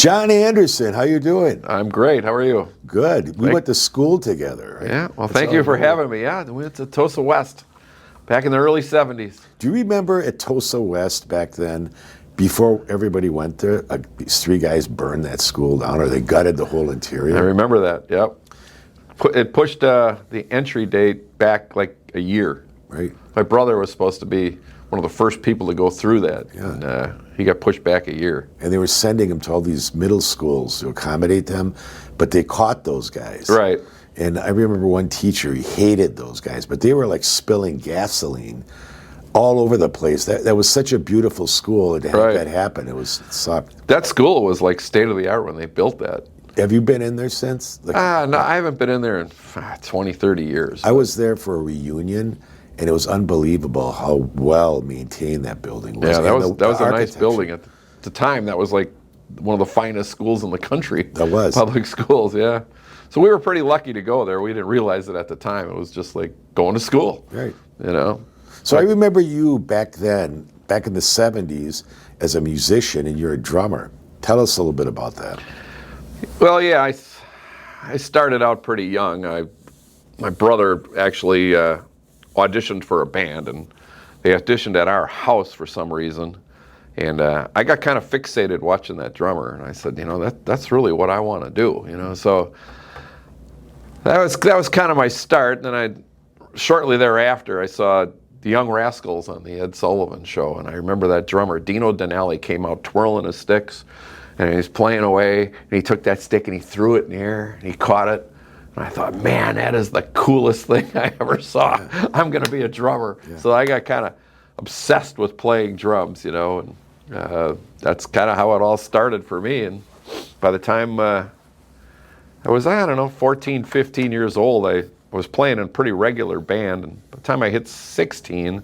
John Anderson, how you doing? I'm great. How are you? Good. We went to school together, right? Yeah. Well, thank you for having me. Yeah, we went to Tosa West back in the early 70s. Do you remember at Tosa West back then, before everybody went there, these three guys burned that school down, or they gutted the whole interior? I remember that. Yep. It pushed the entry date back like a year. Right. My brother was supposed to be one of the first people to go through that, and he got pushed back a year. And they were sending them to all these middle schools to accommodate them, but they caught those guys. Right. And I remember one teacher, he hated those guys, but they were like spilling gasoline all over the place. That was such a beautiful school, and to have that happen, it sucked. That school was like state of the art when they built that. Have you been in there since? No, I haven't been in there in 20, 30 years. I was there for a reunion, and it was unbelievable how well maintained that building was. Yeah, that was a nice building. At the time, that was like one of the finest schools in the country. That was. Public schools, yeah. So we were pretty lucky to go there. We didn't realize it at the time. It was just like going to school. Right. You know? So I remember you back then, back in the 70s, as a musician, and you're a drummer. Tell us a little bit about that. Well, yeah, I started out pretty young. My brother actually auditioned for a band, and they auditioned at our house for some reason. And I got kind of fixated watching that drummer, and I said, you know, that's really what I want to do, you know. So that was kind of my start. And then shortly thereafter, I saw the Young Rascals on the Ed Sullivan Show, and I remember that drummer, Dino Denali, came out twirling his sticks, and he was playing away, and he took that stick and he threw it in the air, and he caught it. And I thought, man, that is the coolest thing I ever saw. Yeah. I'm going to be a drummer. Yeah. So I got kind of obsessed with playing drums, you know, and that's kind of how it all started for me. And by the time I was, 14, 15 years old, I was playing in a pretty regular band. And by the time I hit 16,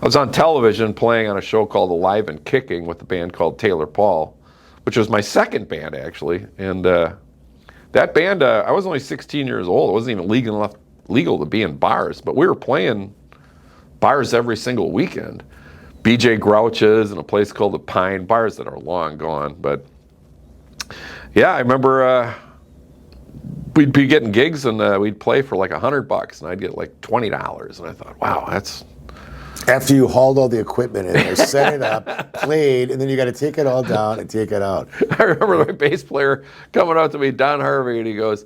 I was on television playing on a show called Alive and Kicking with a band called Taylor Paul, which was my second band, actually. And that band, I was only 16 years old. It wasn't even legal to be in bars, but we were playing bars every single weekend. BJ Grouch's and a place called The Pine, bars that are long gone. But yeah, I remember we'd be getting gigs, and we'd play for like $100, and I'd get like $20. And I thought, wow, that's... After you hauled all the equipment in there, set it up, played, and then you got to take it all down and take it out. I remember my bass player coming up to me, Don Harvey, and he goes,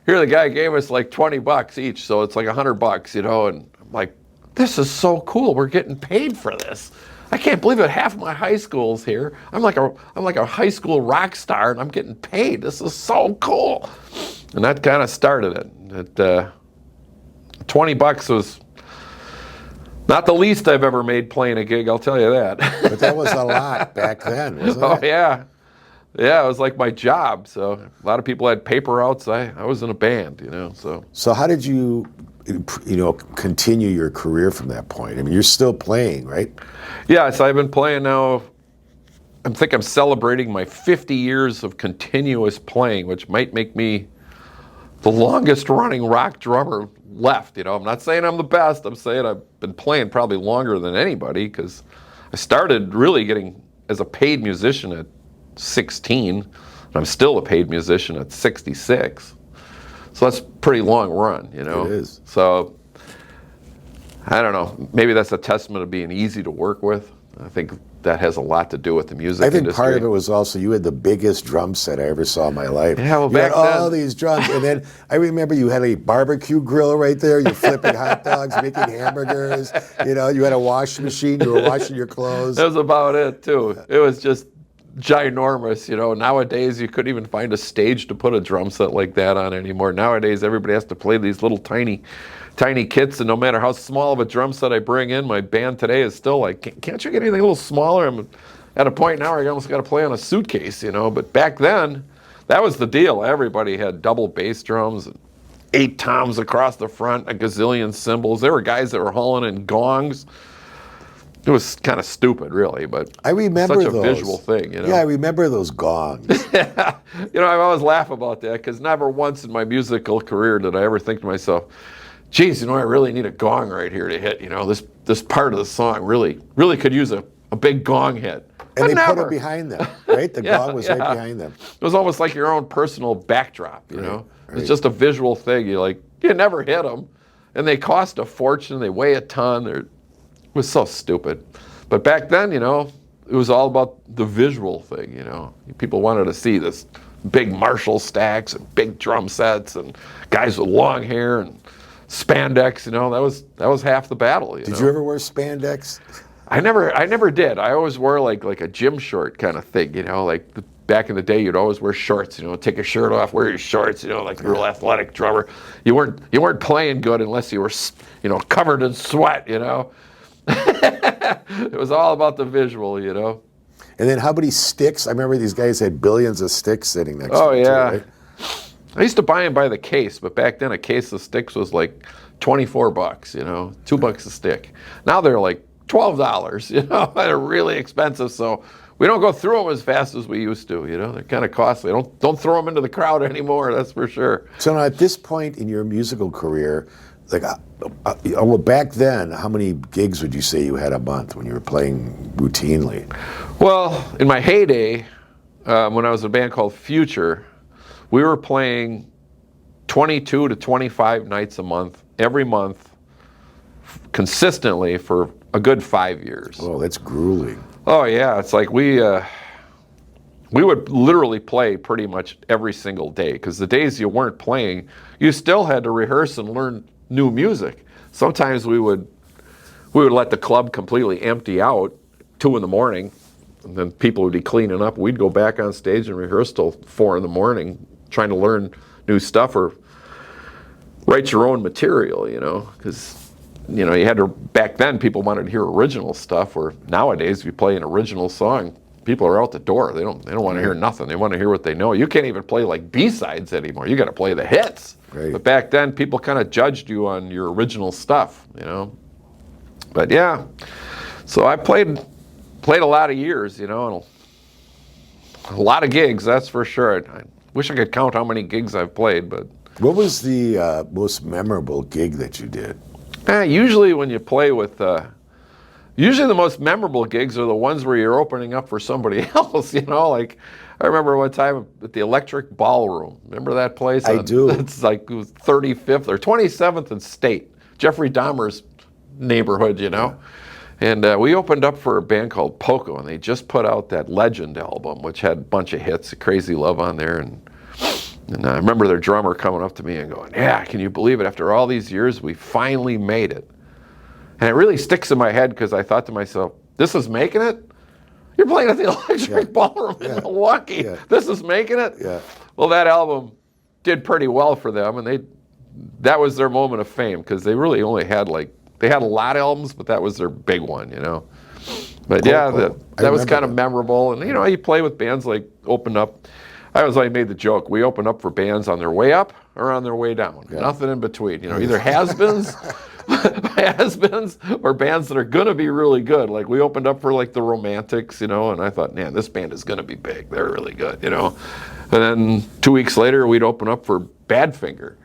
here, the guy gave us like $20 each, so it's like $100, you know, and I'm like, this is so cool. We're getting paid for this. I can't believe it. Half my high school's here. I'm like a high school rock star, and I'm getting paid. This is so cool. And that kind of started it. $20 was not the least I've ever made playing a gig, I'll tell you that. But that was a lot back then, wasn't it? Oh, yeah. Yeah, it was like my job. So a lot of people had paper routes. I was in a band, you know. So how did you continue your career from that point? I mean, you're still playing, right? Yeah, so I've been playing now. I think I'm celebrating my 50 years of continuous playing, which might make me the longest running rock drummer left. You know, I'm not saying I'm the best. I'm saying I've been playing probably longer than anybody, because I started really getting as a paid musician at 16, and I'm still a paid musician at 66. So that's a pretty long run, you know. It is. So I don't know. Maybe that's a testament of being easy to work with. I think that has a lot to do with the music industry. I think part of it was also you had the biggest drum set I ever saw in my life. Yeah, well, you back had then, all these drums, and then I remember you had a barbecue grill right there. You're flipping hot dogs, making hamburgers. You know, you had a washing machine. You were washing your clothes. That was about it too. It was just ginormous. You know, nowadays you couldn't even find a stage to put a drum set like that on anymore. Nowadays everybody has to play these little tiny kits, and no matter how small of a drum set I bring in, my band today is still like, can't you get anything a little smaller? I'm at a point now where I almost got to play on a suitcase, you know. But back then, that was the deal. Everybody had double bass drums, 8 toms across the front, a gazillion cymbals. There were guys that were hauling in gongs. It was kind of stupid, really, but I remember such a those. visual thing, you know. Yeah, I remember those gongs. Yeah. You know, I always laugh about that, because never once in my musical career did I ever think to myself, geez, you know, I really need a gong right here to hit. You know, this part of the song really could use a big gong hit. And they put never. it behind them, right? The gong was right behind them. It was almost like your own personal backdrop, you know? Right. It's just a visual thing. You never hit them. And they cost a fortune. They weigh a ton. It was so stupid. But back then, you know, it was all about the visual thing, you know? People wanted to see this big Marshall stacks and big drum sets and guys with long hair and spandex, you know? That was half the battle, you know? Did you ever wear spandex? I never did. I always wore like a gym short kind of thing, you know, like back in the day, you'd always wear shorts, you know, take your shirt off, wear your shorts, you know, like you're an athletic drummer. You weren't playing good unless you were, you know, covered in sweat, you know. It was all about the visual, you know. And then how many sticks? I remember these guys had billions of sticks sitting next to them. Oh, yeah. Too, right? I used to buy them by the case, but back then a case of sticks was like $24, you know, $2 a stick. Now they're like $12, you know, they're really expensive. So we don't go through them as fast as we used to, you know, they're kind of costly. Don't throw them into the crowd anymore, that's for sure. So now at this point in your musical career, like, well, back then, how many gigs would you say you had a month when you were playing routinely? Well, in my heyday, when I was in a band called Future, we were playing 22 to 25 nights a month, every month, consistently for a good 5 years. Oh, that's grueling. Oh yeah, it's like we would literally play pretty much every single day, because the days you weren't playing, you still had to rehearse and learn new music. Sometimes we would let the club completely empty out 2 a.m, and then people would be cleaning up. We'd go back on stage and rehearse till 4 a.m, trying to learn new stuff or write your own material, you know, because, you know, you had to, back then people wanted to hear original stuff, where nowadays if you play an original song, people are out the door. They don't want to hear nothing. They want to hear what they know. You can't even play like B-sides anymore. You got to play the hits. Right. But back then, people kind of judged you on your original stuff, you know. But yeah, so I played a lot of years, you know, and a lot of gigs, that's for sure. I wish I could count how many gigs I've played, but. What was the most memorable gig that you did? Usually when you play with, usually the most memorable gigs are the ones where you're opening up for somebody else, you know, like I remember one time at the Electric Ballroom. Remember that place? I do. It's like it was 35th or 27th and State, Jeffrey Dahmer's neighborhood, you know. And we opened up for a band called Poco, and they just put out that Legend album, which had a bunch of hits, Crazy Love on there. And I remember their drummer coming up to me and going, "Yeah, can you believe it? After all these years, we finally made it." And it really sticks in my head, because I thought to myself, this is making it? You're playing at the Electric Ballroom in Milwaukee. Yeah. This is making it? Yeah. Well, that album did pretty well for them, and that was their moment of fame, because they really only had they had a lot of albums, but that was their big one, you know. But that was kind of memorable. And, you know, you play with bands like Open Up. I always made the joke, we open up for bands on their way up or on their way down. Yeah. Nothing in between. You know, either has-beens or bands that are going to be really good. Like we opened up for like the Romantics, you know, and I thought, man, this band is going to be big. They're really good, you know. And then 2 weeks later, we'd open up for Badfinger.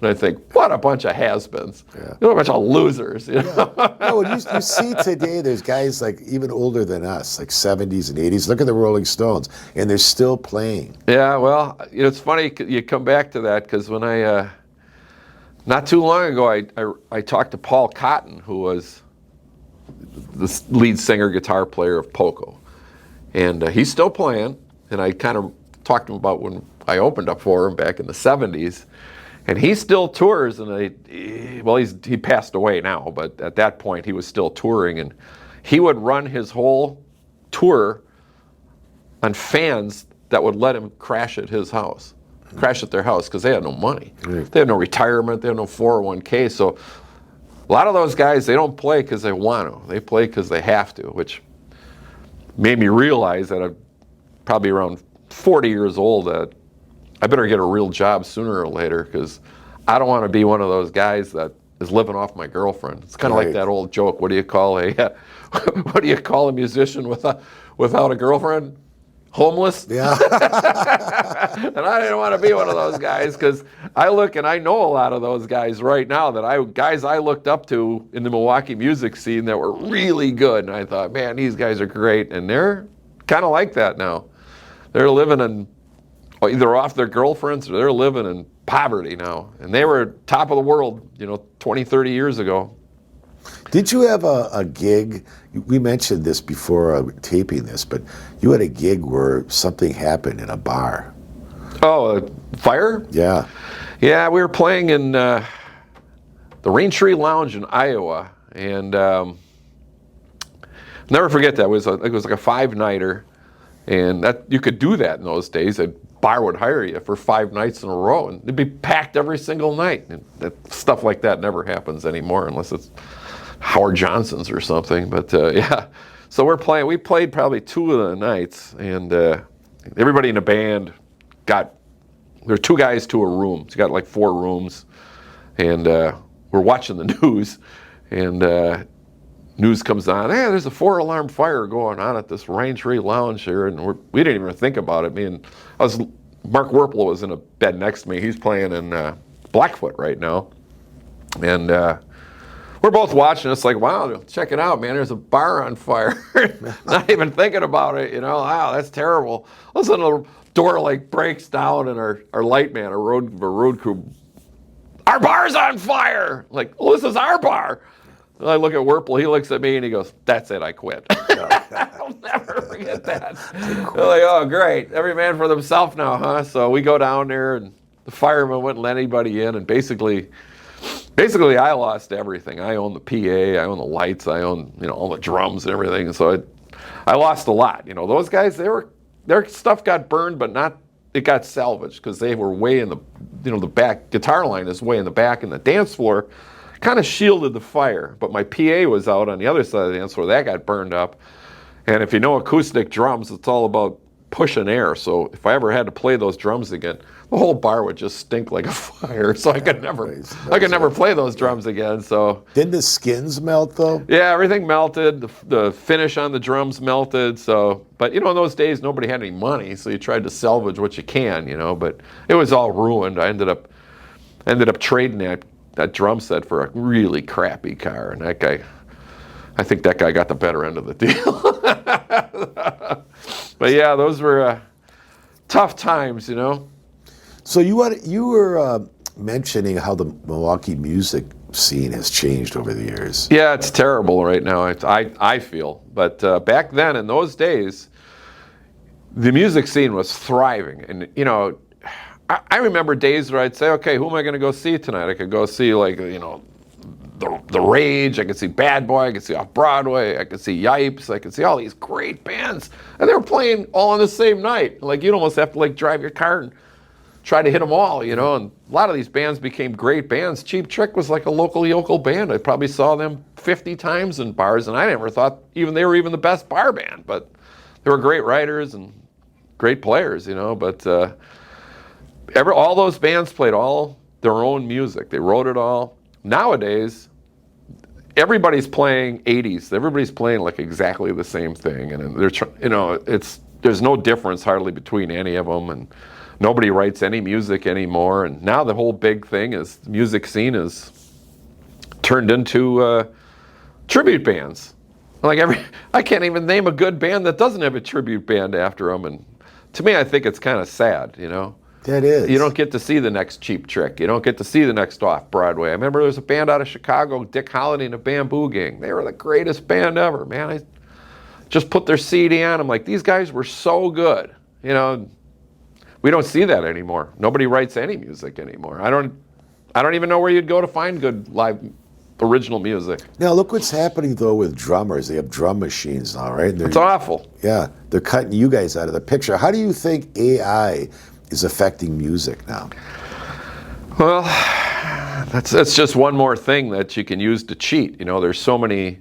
And I think, what a bunch of has-beens. Yeah. You know, a bunch of losers. You know? Yeah. No, you see today, there's guys like even older than us, like 70s and 80s. Look at the Rolling Stones, and they're still playing. Yeah, well, you know, it's funny you come back to that, because when I, not too long ago, I talked to Paul Cotton, who was the lead singer, guitar player of Poco. And he's still playing, and I kind of talked to him about when I opened up for him back in the 70s. And he still tours, and he passed away now, but at that point he was still touring, and he would run his whole tour on fans that would let him crash at his house, crash at their house, because they had no money. They had no retirement, they had no 401k, so a lot of those guys, they don't play because they want to, they play because they have to, which made me realize that I'm probably around 40 years old that I better get a real job sooner or later, because I don't want to be one of those guys that is living off my girlfriend. It's kind of like that old joke. What do you call a musician without a girlfriend? Homeless? Yeah. And I didn't want to be one of those guys, because I look and I know a lot of those guys right now guys I looked up to in the Milwaukee music scene that were really good. And I thought, man, these guys are great. And they're kind of like that now. They're living in either off their girlfriends or they're living in poverty now. And they were top of the world, 20, 30 years ago. Did you have a gig? We mentioned this before taping this, but you had a gig where something happened in a bar. Oh, a fire? Yeah. Yeah, we were playing in the Raintree Lounge in Iowa. And never forget that. It was like a 5-nighter. And that you could do that in those days. A bar would hire you for 5 nights in a row, and it'd be packed every single night. And stuff like that never happens anymore unless it's Howard Johnson's or something. But yeah, so we're playing. We played probably 2 of the nights, and everybody in the band there were 2 guys to a room. So you got like 4 rooms, and we're watching the news, and news comes on. Hey, there's a 4-alarm fire going on at this Raintree Lounge here, and we didn't even think about it. Mark Werpel was in a bed next to me. He's playing in Blackfoot right now, and we're both watching. It's like, wow, check it out, man. There's a bar on fire. Not even thinking about it, Wow, that's terrible. All of a sudden, the door breaks down, and our light man, our road crew, our bar's on fire. Like, well, this is our bar. And I look at Werpel, he looks at me and he goes, that's it, I quit. I'll never forget that. They're like, oh, great. Every man for themselves now, huh? So we go down there, and the fireman wouldn't let anybody in, and basically I lost everything. I own the PA, I own the lights, I own all the drums and everything. And so I lost a lot. Those guys, their stuff got burned, but it got salvaged because they were way in the back. Guitar line is way in the back, and the dance floor kind of shielded the fire, but my PA was out on the other side of the dance floor. That got burned up. And if you know acoustic drums, it's all about pushing air. So if I ever had to play those drums again, the whole bar would just stink like a fire. So I could never play those drums again. So didn't the skins melt though? Yeah, everything melted. The finish on the drums melted. So, but in those days nobody had any money, so you tried to salvage what you can, But it was all ruined. I ended up trading that drum set for a really crappy car, and I think that guy got the better end of the deal. But yeah, those were tough times, So you were mentioning how the Milwaukee music scene has changed over the years. Yeah, it's terrible right now. I feel, but back then in those days, the music scene was thriving, and I remember days where I'd say, okay, who am I going to go see tonight? I could go see the Rage, I could see Bad Boy, I could see Off Broadway, I could see Yipes, I could see all these great bands, and they were playing all on the same night. Like you'd almost have to drive your car and try to hit them all, and a lot of these bands became great bands. Cheap Trick was like a local yokel band. I probably saw them 50 times in bars, and I never thought they were even the best bar band, but they were great writers and great players, but all those bands played all their own music. They wrote it all. Nowadays, everybody's playing 80s. Everybody's playing exactly the same thing, and there's no difference hardly between any of them, and nobody writes any music anymore. And now the whole big thing is the music scene is turned into tribute bands. I can't even name a good band that doesn't have a tribute band after them, and to me, I think it's kind of sad, That is. You don't get to see the next Cheap Trick. You don't get to see the next Off Broadway. I remember there was a band out of Chicago, Dick Holiday and the Bamboo Gang. They were the greatest band ever, man. I just put their CD on. I'm like, these guys were so good. We don't see that anymore. Nobody writes any music anymore. I don't even know where you'd go to find good live original music. Now look what's happening though with drummers. They have drum machines now, right? It's awful. Yeah, they're cutting you guys out of the picture. How do you think AI is affecting music now? Well, that's just one more thing that you can use to cheat. There's so many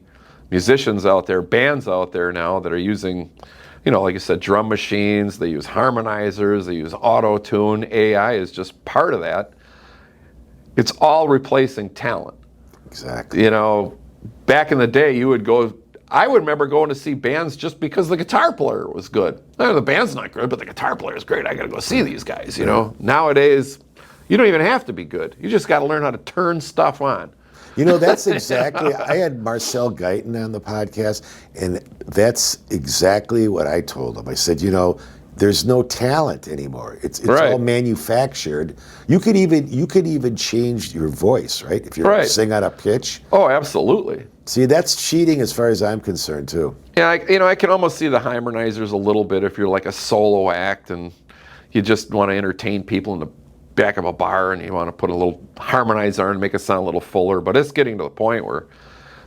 musicians out there, bands out there now that are using, like you said, drum machines. They use harmonizers. They use auto-tune. AI is just part of that. It's all replacing talent. Exactly. Back in the day, I would remember going to see bands just because the guitar player was good. The band's not good, but the guitar player is great. I got to go see these guys, Nowadays, you don't even have to be good. You just got to learn how to turn stuff on. You know, that's exactly, I had Marcel Guyton on the podcast, and that's exactly what I told him. I said, you know, there's no talent anymore. It's Right. all manufactured. You could even change your voice, right? If you Right. sing on a pitch. Oh, absolutely. See, that's cheating as far as I'm concerned too. Yeah, I can almost see the harmonizers a little bit if you're like a solo act and you just want to entertain people in the back of a bar and you want to put a little harmonizer and make it sound a little fuller. But it's getting to the point where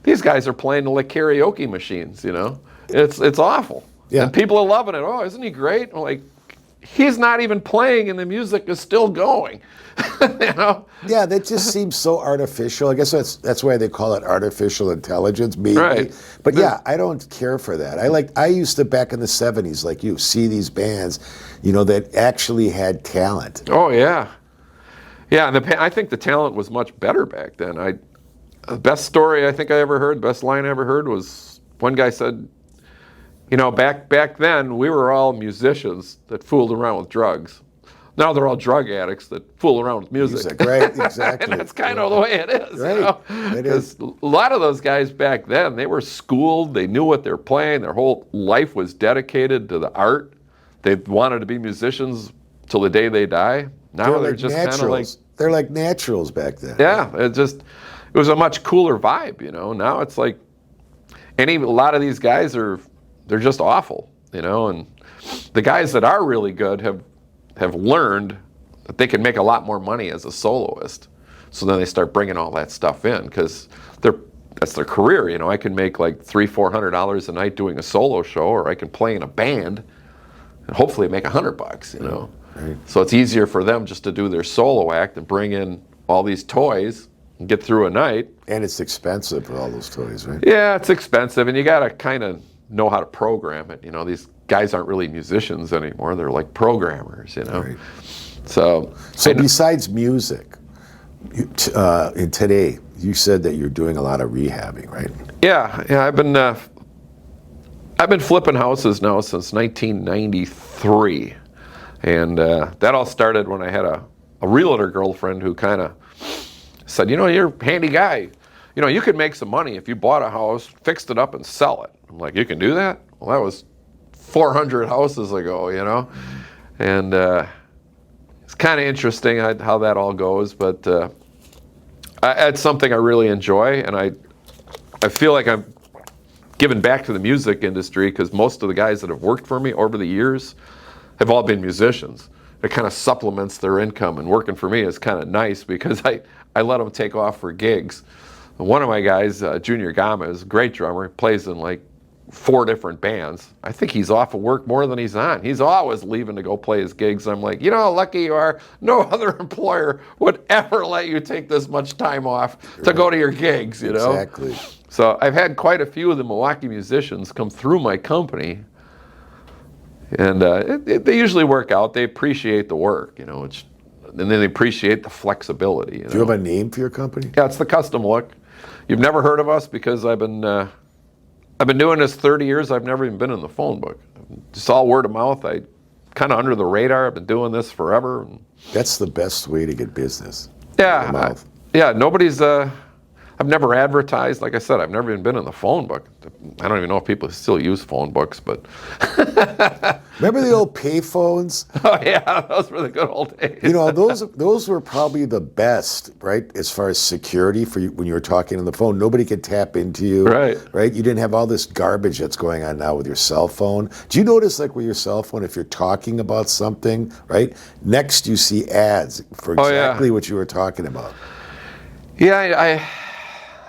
these guys are playing like karaoke machines, you know? It's awful. Yeah. And people are loving it. Oh, isn't he great? I'm like, he's not even playing and the music is still going. You know? Yeah, that just seems so artificial. I guess that's why they call it artificial intelligence, maybe. Right. But yeah, I don't care for that. I used to back in the 70s, like you, see these bands, you know, that actually had talent. Oh, yeah. Yeah, and I think the talent was much better back then. The best story I think I ever heard, best line I ever heard was one guy said, you know, back then we were all musicians that fooled around with drugs. Now they're all drug addicts that fool around with music. Right, exactly. And that's kind of the way it is. Right. You know? It is. 'Cause a lot of those guys back then, they were schooled, they knew what they were playing, their whole life was dedicated to the art. They wanted to be musicians till the day they die. Now they're like just kind of like, naturals. They're like naturals back then. yeah, it was a much cooler vibe, you know. Now it's like, a lot of these guys they're just awful, you know. And the guys that are really good have learned that they can make a lot more money as a soloist. So then they start bringing all that stuff in because that's their career, you know. I can make like $300-400 a night doing a solo show, or I can play in a band and hopefully make $100, you know. Right. So it's easier for them just to do their solo act and bring in all these toys and get through a night. And it's expensive for all those toys, right? Yeah, it's expensive, and you got to kind of know how to program it. You know, these guys aren't really musicians anymore. They're like programmers, you know. Right. So besides music, in today, you said that you're doing a lot of rehabbing, right? yeah, I've been flipping houses now since 1993. And that all started when I had a realtor girlfriend who kind of said, you know, you're a handy guy. You know, you could make some money if you bought a house, fixed it up, and sell it. I'm like, you can do that? Well, that was 400 houses ago, you know? And it's kind of interesting how that all goes. But it's something I really enjoy. And I feel like I'm giving back to the music industry because most of the guys that have worked for me over the years have all been musicians. It kind of supplements their income, and working for me is kind of nice because I let them take off for gigs. One of my guys, Junior Gama, is a great drummer. He plays in like 4 different bands. I think he's off of work more than he's on. He's always leaving to go play his gigs. I'm like, you know how lucky you are? No other employer would ever let you take this much time off to go to your gigs, you know? Exactly. So I've had quite a few of the Milwaukee musicians come through my company. And they usually work out. They appreciate the work, you know, and then they appreciate the flexibility. You know? Do you have a name for your company? Yeah, it's the Custom Look. You've never heard of us because I've been doing this 30 years. I've never even been in the phone book. It's all word of mouth. I kind of under the radar. I've been doing this forever. That's the best way to get business. Yeah, Word of mouth. nobody's. I've never advertised. Like I said, I've never even been in the phone book. I don't even know if people still use phone books, but. Remember the old pay phones? Oh yeah, those were the good old days. You know, those were probably the best, right? As far as security for you when you were talking on the phone, nobody could tap into you, Right. Right? You didn't have all this garbage that's going on now with your cell phone. Do you notice, like with your cell phone, if you're talking about something, right? Next, you see ads for exactly what you were talking about. Yeah,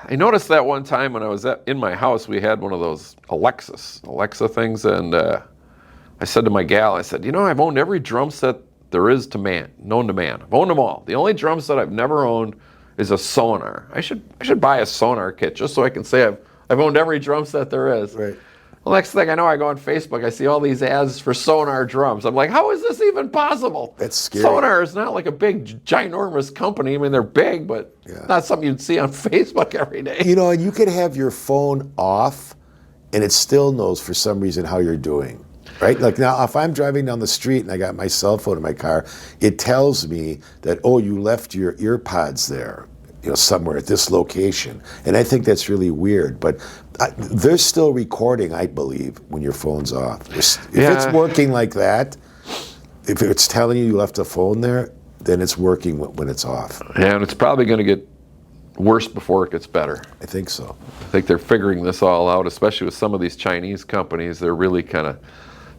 I noticed that one time when I was in my house, we had one of those Alexa things, and I said to my gal, I said, you know, I've owned every drum set there is known to man. I've owned them all. The only drum set I've never owned is a sonar. I should buy a sonar kit just so I can say I've owned every drum set there is. Right. Well, next thing I know, I go on Facebook, I see all these ads for sonar drums. I'm like, how is this even possible? That's scary. Sonar is not like a big, ginormous company. I mean, they're big, but not something you'd see on Facebook every day. You know, and you could have your phone off, and it still knows for some reason how you're doing. Right? Like now, if I'm driving down the street and I got my cell phone in my car, it tells me that, oh, you left your ear pods there. somewhere at this location. And I think that's really weird. But they're still recording, I believe, when your phone's off. If it's working like that, if it's telling you left a phone there, then it's working when it's off. Yeah, and it's probably going to get worse before it gets better. I think so. I think they're figuring this all out, especially with some of these Chinese companies. They're really kind of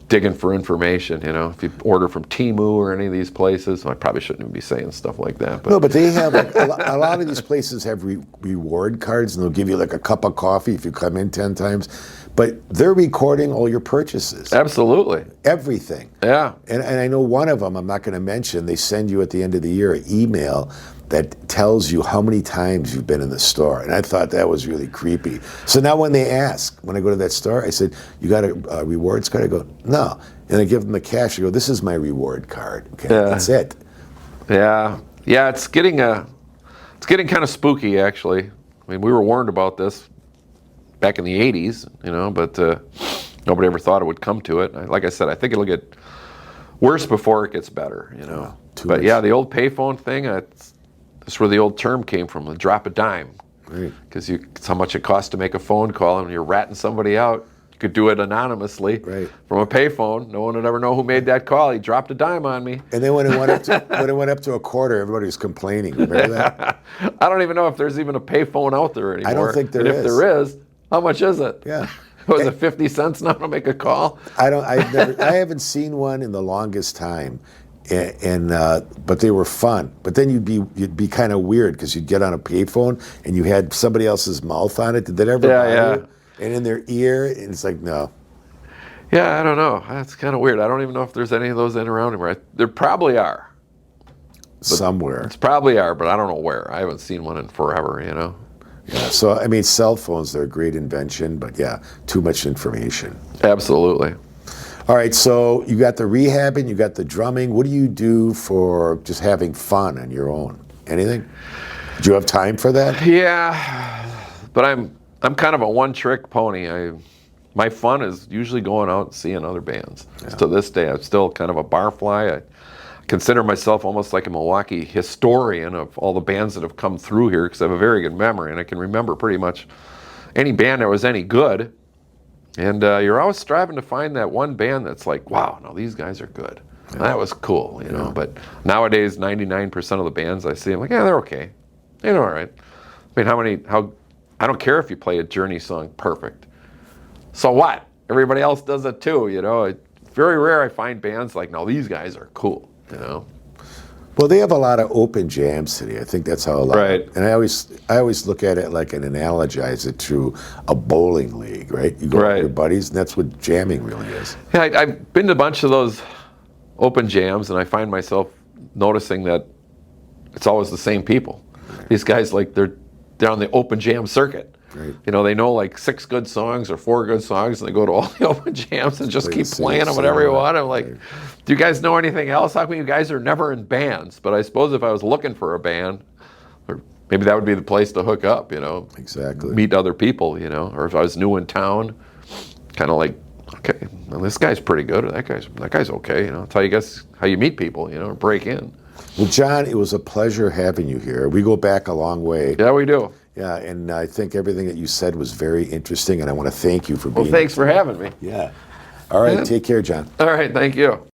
digging for information. If you order from Temu or any of these places, I probably shouldn't even be saying stuff like that. But. No, but they have a lot of these places have reward cards, and they'll give you like a cup of coffee if you come in 10 times. But they're recording all your purchases. Absolutely. Everything. Yeah. And I know one of them, I'm not going to mention, they send you at the end of the year an email that tells you how many times you've been in the store. And I thought that was really creepy. So now when they ask, when I go to that store, I said, you got a rewards card? I go, no. And I give them the cash. I go, this is my reward card. Okay, that's it. Yeah. Yeah, it's getting kind of spooky, actually. I mean, we were warned about this back in the 80s, but nobody ever thought it would come to it. Like I said, I think it'll get worse before it gets better, But yeah, the old payphone thing, that's where the old term came from, the drop a dime. Right. Because it's how much it costs to make a phone call, and you're ratting somebody out. You could do it anonymously from a payphone. No one would ever know who made that call. He dropped a dime on me. And then when it went up to a quarter, everybody was complaining. Remember that? I don't even know if there's even a payphone out there anymore. I don't think there is. And if there is, how much is it? Yeah. Was it 50 cents now to make a call? I haven't seen one in the longest time. But they were fun. But then you'd be kind of weird because you'd get on a payphone and you had somebody else's mouth on it. Did that ever bother you? And in their ear, and it's like, no. Yeah, I don't know. That's kind of weird. I don't even know if there's any of those in around anymore. There probably are. Somewhere. It's probably are, but I don't know where. I haven't seen one in forever, Yeah, so I mean, cell phones, they're a great invention, but yeah, too much information. Absolutely. All right, so you got the rehabbing, you got the drumming. What do you do for just having fun on your own? Anything? Do you have time for that? Yeah, but I'm kind of a one-trick pony. My fun is usually going out and seeing other bands. Yeah. To this day, I'm still kind of a barfly. I consider myself almost like a Milwaukee historian of all the bands that have come through here because I have a very good memory, and I can remember pretty much any band that was any good. And you're always striving to find that one band that's like, wow, no, these guys are good. Yeah. That was cool, Yeah. But nowadays, 99% of the bands I see, I'm like, yeah, they're okay. They're all right. I mean, I don't care if you play a Journey song perfect. So what? Everybody else does it too, It's very rare I find bands like, no, these guys are cool, Well, they have a lot of open jams today. I think that's how a lot. Right. And I always look at it like and analogize it to a bowling league, right? You go with your buddies, and that's what jamming really is. Yeah, I've been to a bunch of those open jams, and I find myself noticing that it's always the same people. Right. These guys, like, they're on the open jam circuit. Right. They know like 6 good songs or 4 good songs, and they go to all the open jams and just keep playing them whatever you want. I'm like, do you guys know anything else? How come you guys are never in bands? But I suppose if I was looking for a band, or maybe that would be the place to hook up, Exactly. Meet other people, or if I was new in town, kind of like, okay, well, this guy's pretty good, or that guy's okay, That's how you meet people, or break in. Well, John, it was a pleasure having you here. We go back a long way. Yeah, we do. Yeah, and I think everything that you said was very interesting, and I want to thank you for being here. Well, thanks for having me. Yeah. All right, take care, John. All right, thank you.